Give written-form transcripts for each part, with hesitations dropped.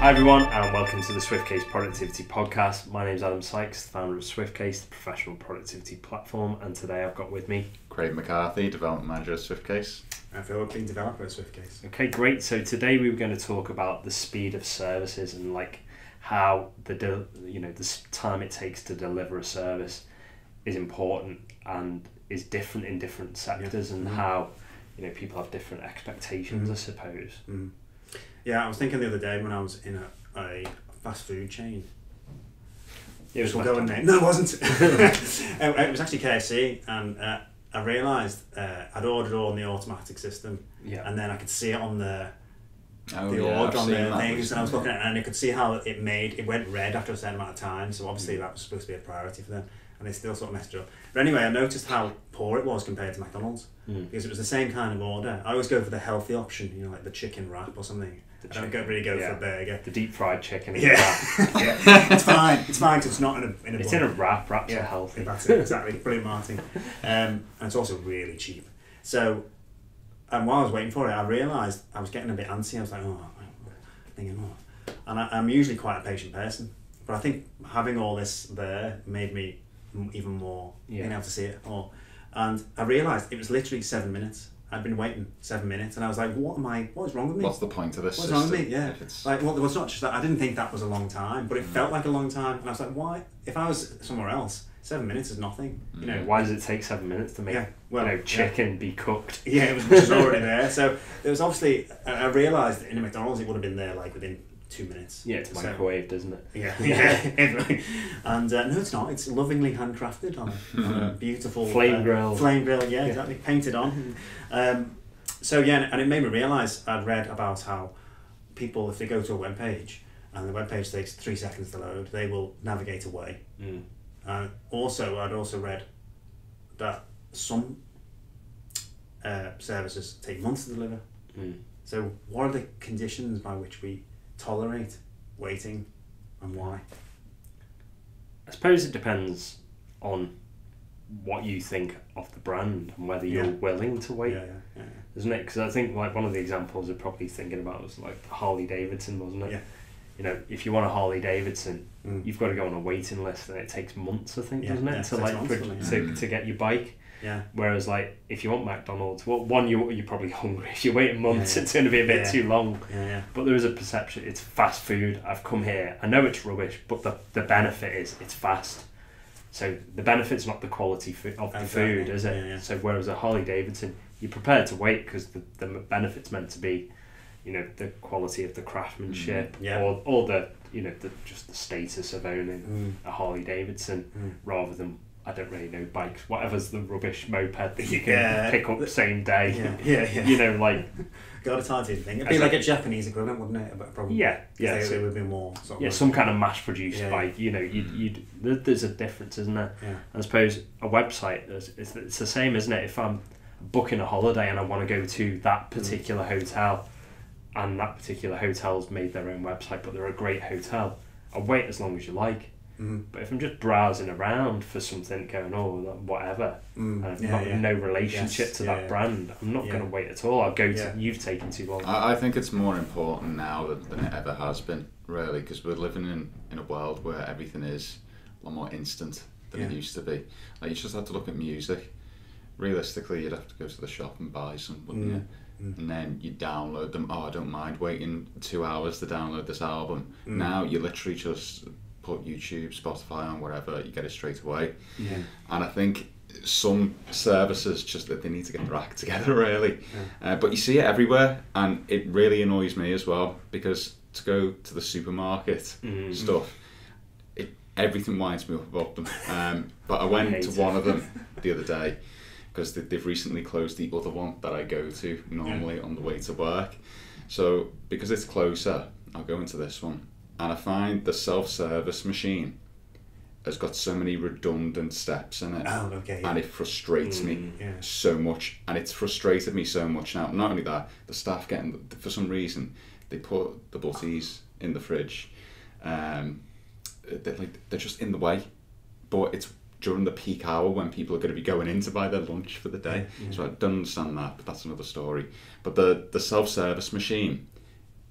Hi everyone, and welcome to the SwiftCase Productivity Podcast. My name is Adam Sykes, the founder of SwiftCase, the professional productivity platform, and today I've got with me Craig McCarthy, development manager at SwiftCase. And Philip, lead developer at SwiftCase. Okay, great. So today we were going to talk about the speed of services and like how the time it takes to deliver a service is important and is different in different sectors, and how people have different expectations, I suppose. Yeah, I was thinking the other day when I was in a fast food chain. It was No, it wasn't. It was actually KFC, and I realised I'd ordered all on the automatic system, and then I could see it on the order on the things, and I was looking at it, and I could see how it went red after a certain amount of time. So obviously that was supposed to be a priority for them, and they still sort of messed it up. But anyway, I noticed how poor it was compared to McDonald's, because it was the same kind of order. I always go for the healthy option, like the chicken wrap or something. I don't really go for a burger. The deep fried chicken. Yeah, it's fine. It's fine because it's not in a. It's in a wrap. Wraps are healthy. That's it, exactly. Brilliant marketing, and it's also really cheap. So, and while I was waiting for it, I realised I was getting a bit antsy. I was like, and I'm usually quite a patient person, but I think having all this there made me even more being able to see it all. And I realised it was literally 7 minutes. I'd been waiting 7 minutes, and I was like, what is wrong with me? What's the point of this What's system? wrong with me? Yeah. Well, it's not just that. I didn't think that was a long time, but it felt like a long time. And I was like, why? If I was somewhere else, 7 minutes is nothing. Why does it take 7 minutes to make chicken be cooked? Yeah, it was already there. So there was obviously, I realised that in a McDonald's it would have been there like within 2 minutes. Yeah, it's microwaved, isn't it? Yeah. And no, it's not. It's lovingly handcrafted on a beautiful flame grill. Flame grill, yeah, exactly. Painted on. And it made me realise I'd read about how people, if they go to a web page and the web page takes 3 seconds to load, they will navigate away. I'd also read that some services take months to deliver. So what are the conditions by which we tolerate waiting, and why? I suppose it depends on what you think of the brand and whether you're willing to wait, isn't it? Because I think like one of the examples I'm probably thinking about was like Harley Davidson, wasn't it? If you want a Harley Davidson, you've got to go on a waiting list, and it takes months, I think, doesn't it, to get your bike. Whereas like if you want McDonald's, well, one, you're probably hungry. If you're waiting months, it's going to be a bit too long. But there is a perception it's fast food. I've come here. I know it's rubbish, but the benefit is it's fast. So the benefit's not the quality of the food, is it? So whereas a Harley Davidson, you're prepared to wait because the benefit's meant to be, the quality of the craftsmanship, or the just the status of owning a Harley Davidson, rather than, I don't really know, bikes, whatever's the rubbish moped that you can pick up same day. God, it's hard to think. It'd be like a Japanese equivalent, wouldn't it? Probably. They would be more sort of some kind of mass-produced bike. There's a difference, isn't there? And I suppose a website, it's the same, isn't it? If I'm booking a holiday and I want to go to that particular hotel, and that particular hotel's made their own website, but they're a great hotel, I'll wait as long as you like. But if I'm just browsing around for something going, whatever, and I've got no relationship to that brand, I'm not going to wait at all. I'll go to, you've taken too long. I think it's more important now than it ever has been, really, because we're living in a world where everything is a lot more instant than it used to be. Like, you just have to look at music. Realistically, you'd have to go to the shop and buy some, wouldn't you? And then you download them. I don't mind waiting 2 hours to download this album. Now you literally just put YouTube, Spotify on, whatever, you get it straight away. And I think some services just that they need to get their act together, really. But you see it everywhere, and it really annoys me as well, because to go to the supermarket stuff, everything winds me up about them. But I went to one of them the other day, because they've recently closed the other one that I go to normally on the way to work. So because it's closer, I'll go into this one. And I find the self-service machine has got so many redundant steps in it. And it frustrates me so much. And it's frustrated me so much now. Not only that, the staff for some reason, they put the butties in the fridge. They're just in the way. But it's during the peak hour when people are going to be going in to buy their lunch for the day. So I don't understand that, but that's another story. But the self-service machine,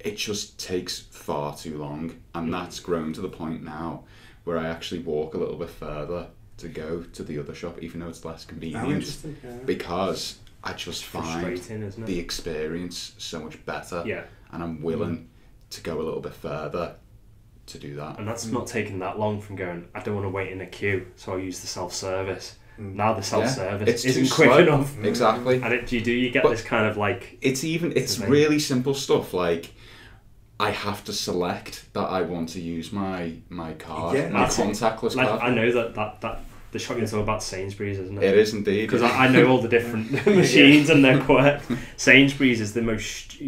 it just takes far too long, and that's grown to the point now where I actually walk a little bit further to go to the other shop, even though it's less convenient, because I just find the experience so much better, and I'm willing to go a little bit further to do that. And that's not taking that long from going, I don't want to wait in a queue, so I'll use the self-service. Now the self-service isn't quick enough. Exactly. And you get this kind of like... It's really simple stuff, like I have to select that I want to use my card, my contactless card. I know that the shotgun's all about Sainsbury's, isn't it? It is indeed. Because I know all the different machines and their quirks. Sainsbury's is the most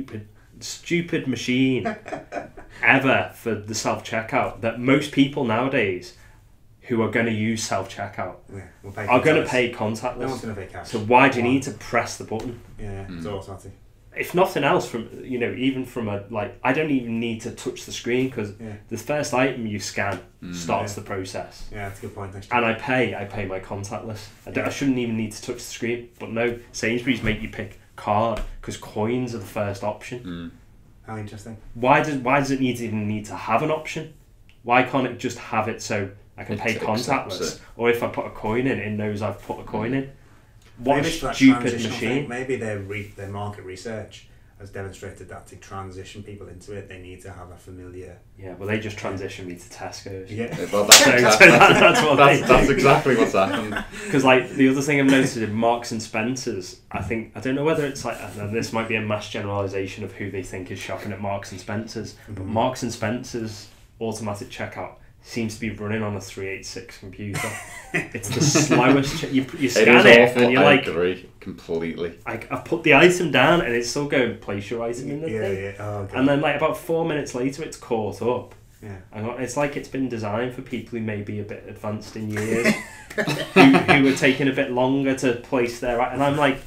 stupid machine ever for the self-checkout, that most people nowadays who are going to use self-checkout are going to pay contactless. No one's going to pay cash. So why do you need to press the button? It's automatic. If nothing else, from even from a I don't even need to touch the screen, because the first item you scan starts the process. Yeah, that's a good point. Actually. And I pay my contactless. I shouldn't even need to touch the screen. But no, Sainsbury's make you pick card because coins are the first option. How interesting. Why does it even need to have an option? Why can't it just have it so I can pay contactless? Or if I put a coin in, it knows I've put a coin in. What a stupid machine. Maybe their market research has demonstrated that to transition people into it, they need to have a familiar... Yeah, well, they just transition me to Tesco's. Yeah. Well, that's exactly what's happened. Because the other thing I've noticed in Marks and Spencer's, I don't know whether it's and this might be a mass generalisation of who they think is shopping at Marks and Spencer's, but Marks and Spencer's automatic checkout seems to be running on a 386 computer. It's the slowest. You scan it and you're I agree completely. I've put the item down and it's still going, place your item in the thing. Yeah. Oh, okay. And then about 4 minutes later, it's caught up. Yeah. And it's like it's been designed for people who may be a bit advanced in years, who are taking a bit longer to place their. And I'm like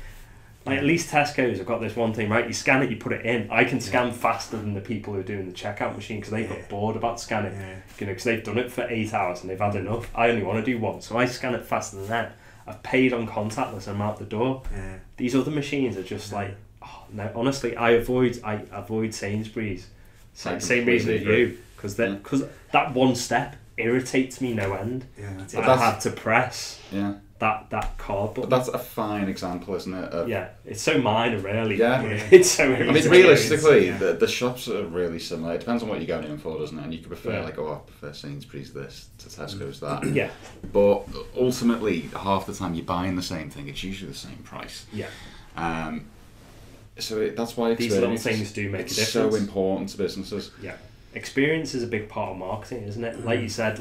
at least Tesco's have got this one thing, right? You scan it, you put it in. I can scan faster than the people who are doing the checkout machine, because they got bored about scanning. Because they've done it for 8 hours and they've had enough. I only want to do one, so I scan it faster than that. I've paid on contactless and I'm out the door. These other machines are just oh no. Honestly, I avoid Sainsbury's. Same reason as you, because that one step irritates me no end. I have to press. That card button. But that's a fine example, isn't it? It's so minor, really. It's so. I mean, realistically, the shops are really similar. It depends on what you're going in for, doesn't it? And you could prefer I prefer Sainsbury's this to Tesco's that. But ultimately, half the time you're buying the same thing. It's usually the same price. So that's why these little things do make a difference. It's so important to businesses. Experience is a big part of marketing, isn't it? Like you said,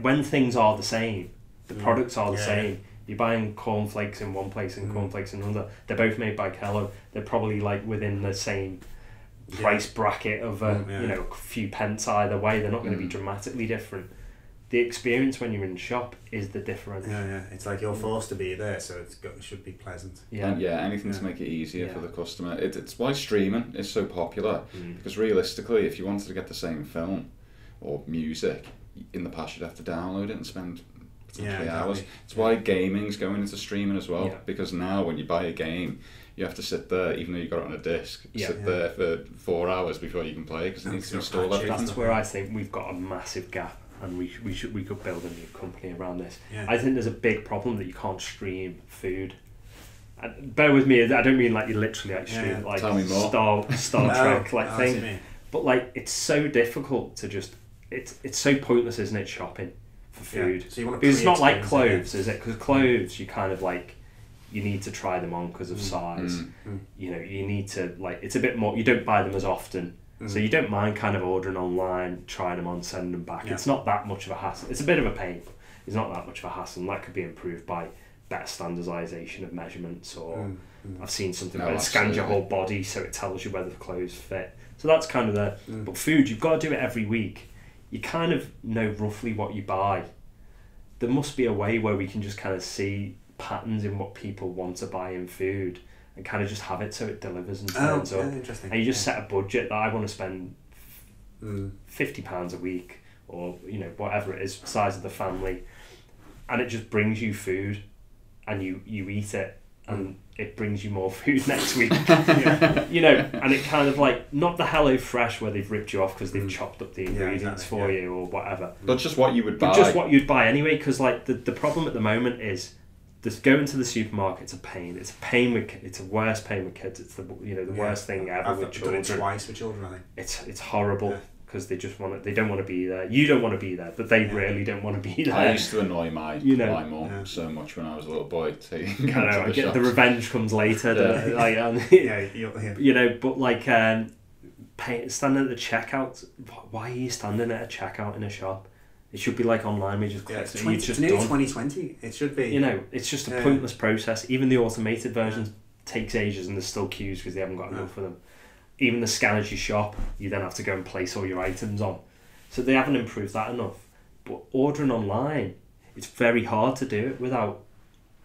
when things are the same. The products are the same. You're buying cornflakes in one place and cornflakes in another. They're both made by Kello. They're probably within the same price bracket of a few pence either way. They're not going to be dramatically different. The experience when you're in the shop is the difference. It's like you're forced to be there, so it should be pleasant. Anything to make it easier for the customer. It's why streaming is so popular, because realistically, if you wanted to get the same film or music, in the past you'd have to download it and spend 3 hours. It's why gaming's going into streaming as well, because now when you buy a game, you have to sit there, even though you got it on a disc, sit there for 4 hours before you can play, because it needs to install everything. That's where I think we've got a massive gap, and we could build a new company around this. I think there's a big problem that you can't stream food. And bear with me, I don't mean you literally stream Tell me more. Star Trek thing, but it's so difficult to just it's so pointless, isn't it, shopping for food? So you want to because it's not like clothes, is it? Because clothes, you kind of you need to try them on because of size. You need to it's a bit more. You don't buy them as often, so you don't mind kind of ordering online, trying them on, sending them back. It's not that much of a hassle. It's a bit of a pain. It's not that much of a hassle, and that could be improved by better standardisation of measurements. Or I've seen something where it scans your whole body, so it tells you whether the clothes fit. So that's kind of the. But food, you've got to do it every week. You kind of know roughly what you buy. There must be a way where we can just kind of see patterns in what people want to buy in food and kind of just have it so it delivers and turns up. Interesting. And you just set a budget that I want to spend £50 a week, or whatever it is, size of the family, and it just brings you food and you eat it, and it brings you more food next week. You know, and it kind of like, not the Hello Fresh where they've ripped you off because they've chopped up the ingredients for you or whatever. But just what you would buy. But just what you'd buy anyway, because like the problem at the moment is just going to the supermarket's a pain. It's a pain it's a worse pain with kids. It's the worst thing ever with children. I've done it twice with children, I think. It's horrible. Because they don't want to be there. You don't want to be there, but they really don't want to be there. I used to annoy my mum so much when I was a little boy. The revenge comes later. You know, but like standing at the checkout. Why are you standing at a checkout in a shop? It should be like online. We just click it. It's nearly 2020. It should be. You know, it's just a pointless process. Even the automated versions takes ages, and there's still queues because they haven't got enough of them. Even the scanners you shop, you then have to go and place all your items on. So they haven't improved that enough. But ordering online, it's very hard to do it without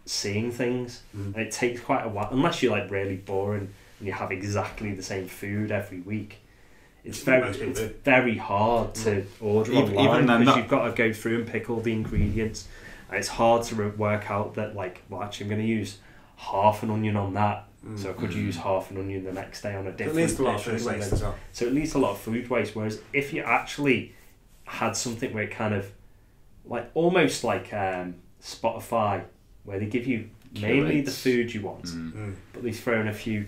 seeing things. And it takes quite a while, unless you're like really boring and you have exactly the same food every week. It's very hard to order online because you've got to go through and pick all the ingredients. And it's hard to work out that, like, well, actually I'm going to use half an onion on that. So I could use half an onion the next day on a different dish. It leads to a lot of food waste as well. So it leads to a lot of food waste. Whereas if you actually had something where it kind of, like, almost like Spotify, where they give you mainly the food you want, but they throw in a few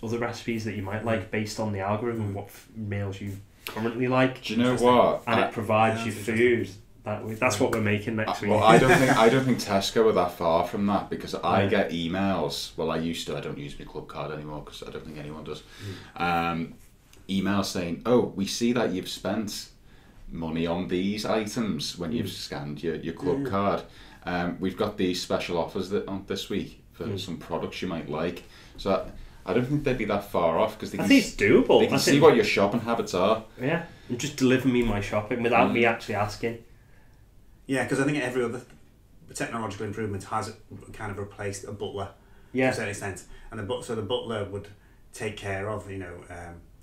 other recipes that you might like based on the algorithm, what meals you currently like. Do you know what? And it provides you food. That's what we're making next week. Well, I don't think Tesco are that far from that, because I get emails. Well, I used to. I don't use my club card anymore because I don't think anyone does. Emails saying, "Oh, we see that you've spent money on these items when you've scanned your club card. We've got these special offers on this week for some products you might like." So I don't think they'd be that far off, because I think it's doable. They can see what your shopping habits are. Yeah, and just deliver me my shopping without me actually asking. Yeah, because I think every other technological improvement has kind of replaced a butler to a certain extent, and the butler would take care of, you know.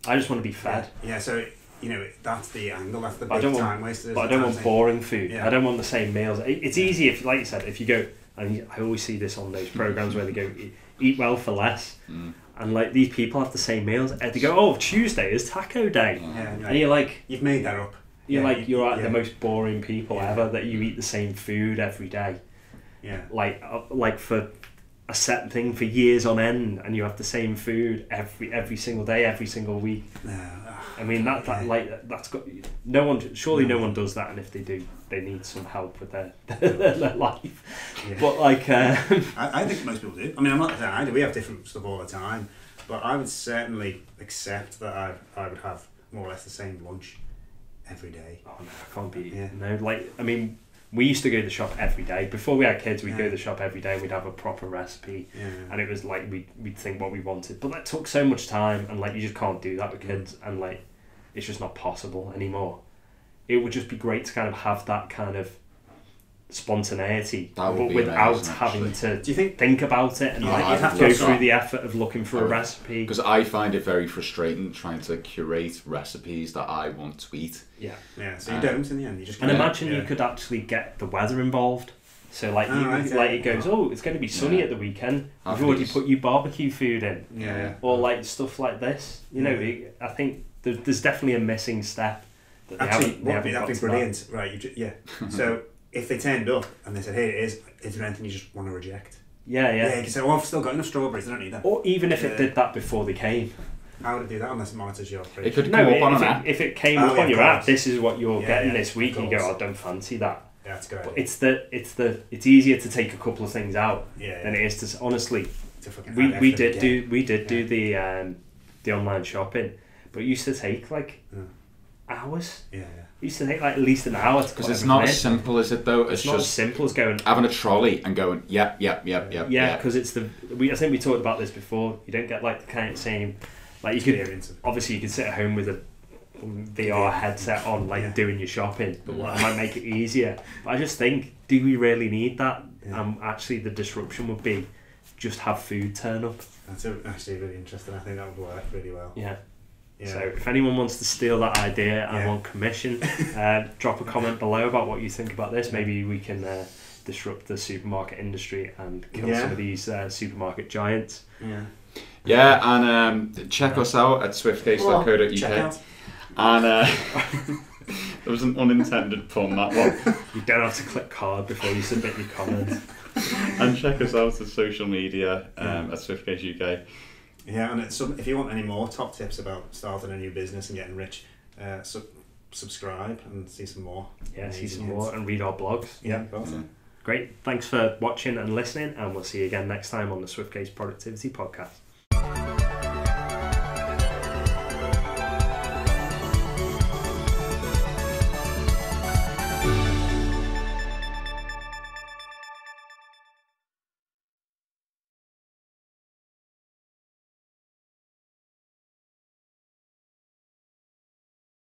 I just want to be fed. Yeah, so you know that's the angle. That's the big time waster. But I don't want boring food. Yeah. I don't want the same meals. It's easy if, like you said, if you go, and I always see this on those programs where they go eat well for less, and like these people have the same meals. They go, "Oh, Tuesday is taco day," and you're like, "You've made that up." You're the most boring people ever, that you eat the same food every day. Yeah. Like for a set thing for years on end, and you have the same food every single day, every single week. I mean that's got no one. Surely no one does that, and if they do, they need some help with their life. Yeah. But like, I think most people do. I mean, I'm not saying I do. We have different stuff all the time, but I would certainly accept that I would have more or less the same lunch every day. Oh no, I can't be. Yeah. No, like, I mean, we used to go to the shop every day. Before we had kids, we'd go to the shop every day and we'd have a proper recipe. And it was like, we'd think what we wanted. But that took so much time, and like, you just can't do that with kids, and like, it's just not possible anymore. It would just be great to kind of have that kind of spontaneity, but without having to think about it and go through the effort of looking for a recipe. Because I find it very frustrating trying to curate recipes that I want to eat. Yeah. So you don't in the end. You just imagine you could actually get the weather involved. So like it goes, oh, it's going to be sunny at the weekend. You've already put your barbecue food in, or like stuff like this. You know, I think there's definitely a missing step. That that'd be brilliant, right? So if they turned up and they said, "Hey, is there anything you just want to reject?" Yeah. You can say, "Oh, I've still got enough strawberries. I don't need that." Or even if it did that before they came. How would it do that unless it monitors your fridge? It could come up on an app. If it came up on your app, this is what you're getting this week, and you go, "I don't fancy that." Yeah, that's good. But it's easier to take a couple of things out than it is to honestly. We did do the online shopping, but it used to take like hours. Yeah. It used to take like at least an hour because it's not as simple as it though. It's not as simple as going having a trolley and going yep. Yeah, because it's I think we talked about this before. You don't get like the kind of same like you could obviously you could sit at home with a VR headset on like doing your shopping, but it might make it easier. But I just think, do we really need that? Actually, the disruption would be just have food turn up. That's actually really interesting. I think that would work really well. Yeah. So if anyone wants to steal that idea and want commission, drop a comment below about what you think about this. Maybe we can disrupt the supermarket industry and kill some of these supermarket giants. Yeah, and check us out at swiftcase.co.uk. And there was an unintended pun, that one. You don't have to click card before you submit your comment. And check us out on social media at SwiftCase UK. Yeah, and if you want any more top tips about starting a new business and getting rich, subscribe and see some more. Yeah, see some more and read our blogs. Yeah, awesome. Great. Thanks for watching and listening, and we'll see you again next time on the SwiftCase Productivity Podcast.